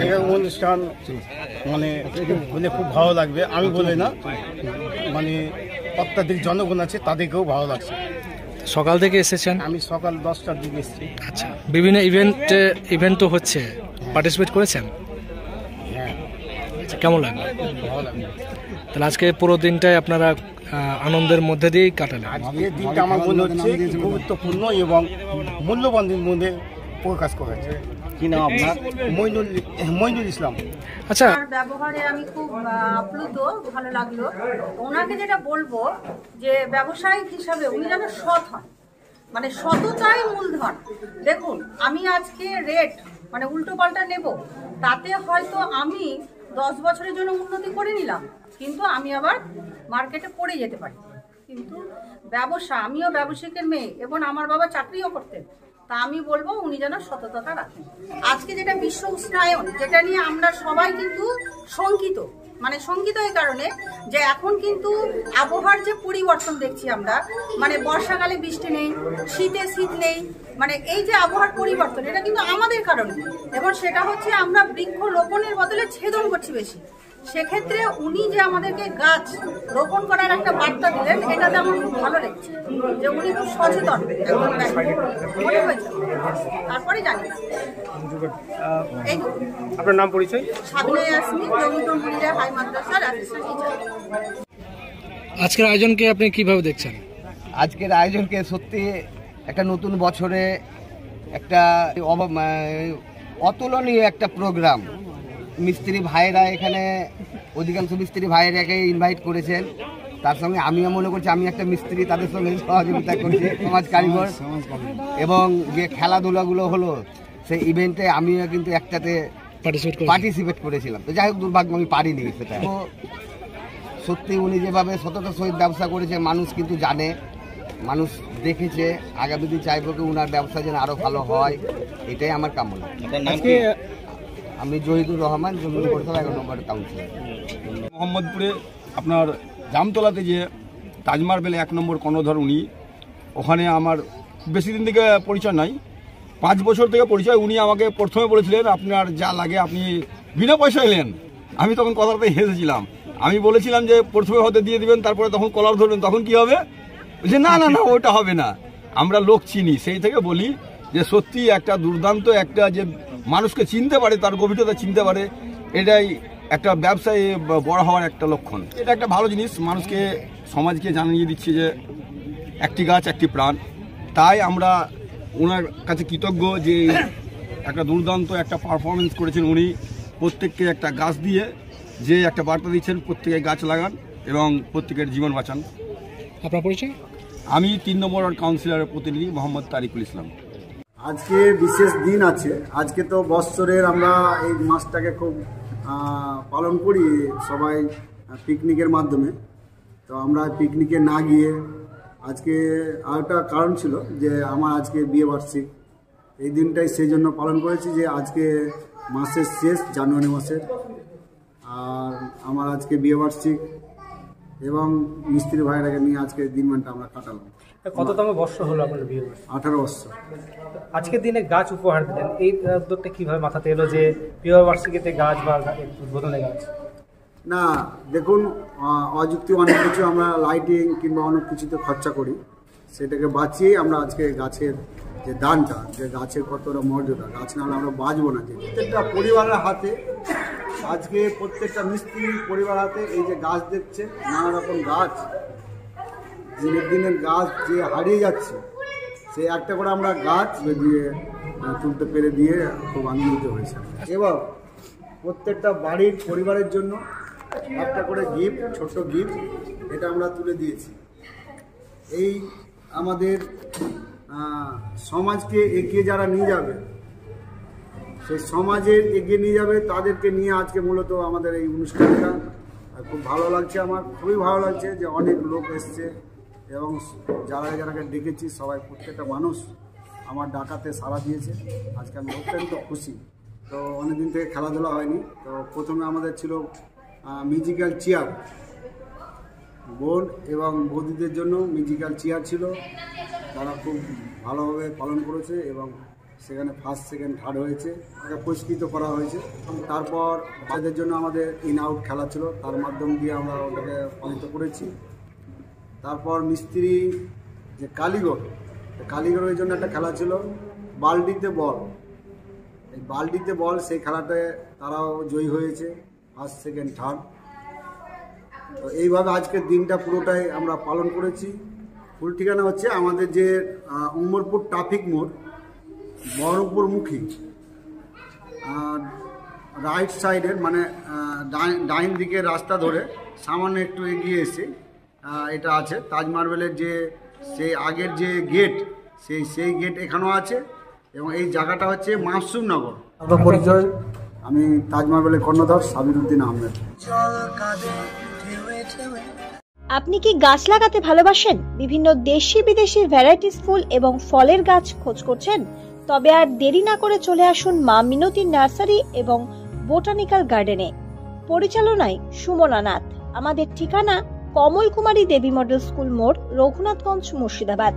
এই অনুষ্ঠান মানে বলে খুব ভালো লাগবে, আমি বলে না, মানে অত্যাধিক জনগণ আছে তাদেরকেও ভালো লাগছে। সকাল থেকে এসেছেন? আমি সকাল 10টার দিকে এসেছি। আচ্ছা, বিভিন্ন ইভেন্ট তো হচ্ছে, পার্টিসিপেট করেছেন? হ্যাঁ। আচ্ছা, কেমন লাগবে? ভালো লাগবে। তাহলে আজকে পুরো দিনটাই আপনারা আনন্দের মধ্যে দিয়েই কাটালেন? আজকের দিনটা আমার মনে হচ্ছে গুরুত্বপূর্ণ এবং মূল্যবানের মধ্যে প্রকাশ করেছে। কি নাম আপনার? মইনুল ইসলাম। আচ্ছা, ব্যবহারে আমি খুব আপ্লুত, ভালো লাগলো। ওনাকে যেটা বলবো যে ব্যবসায়িক হিসাবে উনি যেন সৎ হন, মানে সততাই মূলধন। দেখুন, আমি আজকে রেট মানে উল্টো পাল্টা নেব, তাতে হয়তো আমি 10 বছরের জন্য উন্নতি করে নিলাম, কিন্তু আমি আবার মার্কেটে পড়ে যেতে পারি। কিন্তু ব্যবসা, আমিও ব্যবসায়িকের মেয়ে এবং আমার বাবা চাকরিও করতেন, তা আমি বলবো উনি যেন সততা রাখেন। আজকে যেটা বিশ্ব উষ্ণায়ন, যেটা নিয়ে আমরা সবাই কিন্তু শঙ্কিত, মানে শঙ্কিত এই কারণে যে এখন কিন্তু আবহাওয়ার যে পরিবর্তন দেখছি আমরা, মানে বর্ষাকালে বৃষ্টি নেই, শীতে শীত নেই, মানে এই যে আবহাওয়ার পরিবর্তন, এটা কিন্তু আমাদের কারণে, এবং সেটা হচ্ছে আমরা বৃক্ষ রোপণের বদলে ছেদন করছি বেশি। সেক্ষেত্রে উনি যে আমাদেরকে গাছ রোপণ করার একটা বার্তা দিলেন, এটাতে আমার খুব ভালো লেগেছে যে উনি খুব সচেতন একজন ব্যক্তি। মনে হয়েছে, তারপরে জানি না। আপনার নাম পরিচয়? সাবিনা ইয়াসমিন, রবীন্দ্র মহিলা হাই মাদ্রাসার অ্যাসিস্ট্যান্ট টিচার। আজকের আয়োজনকে আপনি কিভাবে দেখছেন? আজকের আয়োজনকে সত্যি একটা নতুন বছরে একটা অতুলনীয় একটা প্রোগ্রাম। মিস্ত্রি ভাইরা এখানে, অধিকাংশ মিস্ত্রি ভাইরাকে ইনভাইট করেছেন, তার সঙ্গে আমিও মনে করছি আমি একটা মিস্ত্রি, তাদের সঙ্গে সহযোগিতা করছি, সমাজ কারিগর। এবং যে খেলাধুলাগুলো হলো সেই ইভেন্টে আমিও কিন্তু একটাতে পার্টিসিপেট করেছিলাম, তো যাই হোক দুর্ভাগ্য আমি পারিনি সেটা। তো সত্যি উনি যেভাবে সততার সহিত ব্যবসা করেছে মানুষ কিন্তু জানে, মানুষ দেখেছে, আগামী দিন চাইবো কি উনার ব্যবসা যেন আরও ভালো হয়, এটাই আমার কামনা। আমি জহিদুর রহমান, জমিন পরিষদ 11 নম্বর কাউন্সিলর। মোহাম্মদপুরে আপনার জামতলাতে যে তাজমার্বেল 1 নম্বর কর্ণধর উনি, ওখানে আমার বেশি দিন থেকে পরিচয় নাই, 5 বছর থেকে পরিচয়। উনি আমাকে প্রথমে বলেছিলেন আপনার যা লাগে আপনি বিনা পয়সায় এলেন। আমি তখন কথাতে হেসেছিলাম, আমি বলেছিলাম যে প্রথমে হয়তো দিয়ে দিবেন, তারপরে তখন কলার ধরবেন, তখন কি হবে? যে না না না, ওটা হবে না, আমরা লোক চিনি। সেই থেকে বলি যে সত্যি একটা দুর্দান্ত একটা যে মানুষকে চিনতে পারে, তার গভীরতা চিনতে পারে, এটাই একটা ব্যবসায়ী বড় হওয়ার একটা লক্ষণ। এটা একটা ভালো জিনিস, মানুষকে সমাজকে জানিয়ে দিচ্ছে যে একটি গাছ একটি প্রাণ। তাই আমরা ওনার কাছে কৃতজ্ঞ যে একটা দুর্দান্ত একটা পারফরমেন্স করেছেন উনি, প্রত্যেককে একটা গাছ দিয়ে যে একটা বার্তা দিচ্ছেন, প্রত্যেকে গাছ লাগান এবং প্রত্যেকের জীবন বাঁচান। আপনার পরিচয়? আমি 3 নম্বর কাউন্সিলরের প্রতিনিধি মোহাম্মদ তারিকুল ইসলাম। আজকে বিশেষ দিন আছে, আজকে তো বৎসরের আমরা এই মাসটাকে খুব পালন করি সবাই পিকনিকের মাধ্যমে। তো আমরা পিকনিকে না গিয়ে আজকে আরেকটা কারণ ছিল যে আমার আজকে বিয়ে বার্ষিক, এই দিনটাই সেই জন্য পালন করেছি যে আজকে মাসের শেষ, জানুয়ারি মাসের, আর আমার আজকে বিয়ে বার্ষিক এবং মিস্ত্রি ভাইরাকে নিয়ে আজকে দিনমানটা আমরা কাটালাম। কততম বর্ষ হলো আপনার বিয়ে? 18 বছর। আজকের দিনে গাছ উপহার দিলেন, এই উদ্যোগটা কিভাবে মাথাতে এলো যে বিবাহ বার্ষিকীতে গাছ বা উদ্বোধনে গাছ? না দেখুন, অযুক্তি অনেক কিছু আমরা লাইটিং কিংবা অনেক কিছুতে খরচা করি, সেটাকে বাঁচিয়েই আমরা আজকে গাছের যে দানটা, যে গাছের কতটা মর্যাদা, গাছ না হলে আমরা বাঁচবো না। যে প্রত্যেকটা পরিবারের হাতে, আজকে প্রত্যেকটা মিস্ত্রি পরিবার হাতে এই যে গাছ দেখছে, নানা রকম গাছ, দিনের দিনের গাছ যে হারিয়ে যাচ্ছে, সেই একটা করে আমরা গাছ দিয়ে তুলতে পেরে দিয়ে খুব আনন্দিত হয়েছে। এবং প্রত্যেকটা বাড়ির পরিবারের জন্য একটা করে গিফট, ছোট গিফট, এটা আমরা তুলে দিয়েছি। এই আমাদের সমাজকে এগিয়ে যারা নিয়ে যাবে, সেই সমাজের এগিয়ে নিয়ে যাবে, তাদেরকে নিয়ে আজকে মূলত আমাদের এই অনুষ্ঠানটা খুব ভালো লাগছে। আমার খুবই ভালো লাগছে যে অনেক লোক এসছে এবং যারাকে ডেকেছি সবাই, প্রত্যেকটা মানুষ আমার ডাকাতে সাড়া দিয়েছে। আজকে আমি অত্যন্ত খুশি। তো অনেকদিন থেকে খেলাধুলা হয়নি, তো প্রথমে আমাদের ছিল মিউজিক্যাল চেয়ার, বোন এবং বৌদিদের জন্য মিউজিক্যাল চেয়ার ছিল, তারা খুব ভালোভাবে পালন করেছে এবং সেখানে ফার্স্ট সেকেন্ড থার্ড হয়েছে, তাকে পুরস্কৃত করা হয়েছে। তারপর বাচ্চাদের জন্য আমাদের ইন আউট খেলা ছিল, তার মাধ্যম দিয়ে আমরা ওটাকে পালিত করেছি। তারপর মিস্ত্রি যে কালীগড়ের জন্য একটা খেলা ছিল বালতিতে বল, এই বালতিতে বল, সেই খেলাটায় তারাও জয়ী হয়েছে ফার্স্ট সেকেন্ড থার্ড। তো এইভাবে আজকের দিনটা পুরোটাই আমরা পালন করেছি। ফুল ঠিকানা হচ্ছে আমাদের যে উমরপুর ট্রাফিক মোড়, বহরমপুরমুখী রাইট সাইডের মানে ডাইন দিকে রাস্তা ধরে সামান্য একটু এগিয়ে এসে এটা আছে তাজ মার্বেলের যে সেই আগের যে গেট, সেই গেট এখানেও আছে এবং এই জায়গাটা হচ্ছে মাসুমনগর। আপনার পরিচয়? আমি তাজ মার্বেলের কর্ণধার সাবিরউদ্দিন আহমেদ। আপনি কি গাছ লাগাতে ভালোবাসেন? বিভিন্ন দেশি বিদেশি ভ্যারাইটিস ফুল এবং ফলের গাছ খোঁজ করছেন? তবে আর দেরি না করে চলে আসুন মা মিনতি নার্সারি এবং বোটানিক্যাল গার্ডেনে। পরিচালনায় সুমনা নাথ। আমাদের ঠিকানা কমল কুমারী দেবী মডেল স্কুল মোড়, রঘুনাথগঞ্জ, মুর্শিদাবাদ।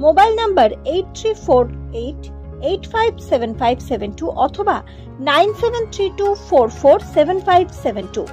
মোবাইল নাম্বার 8348857572 অথবা 9732447572।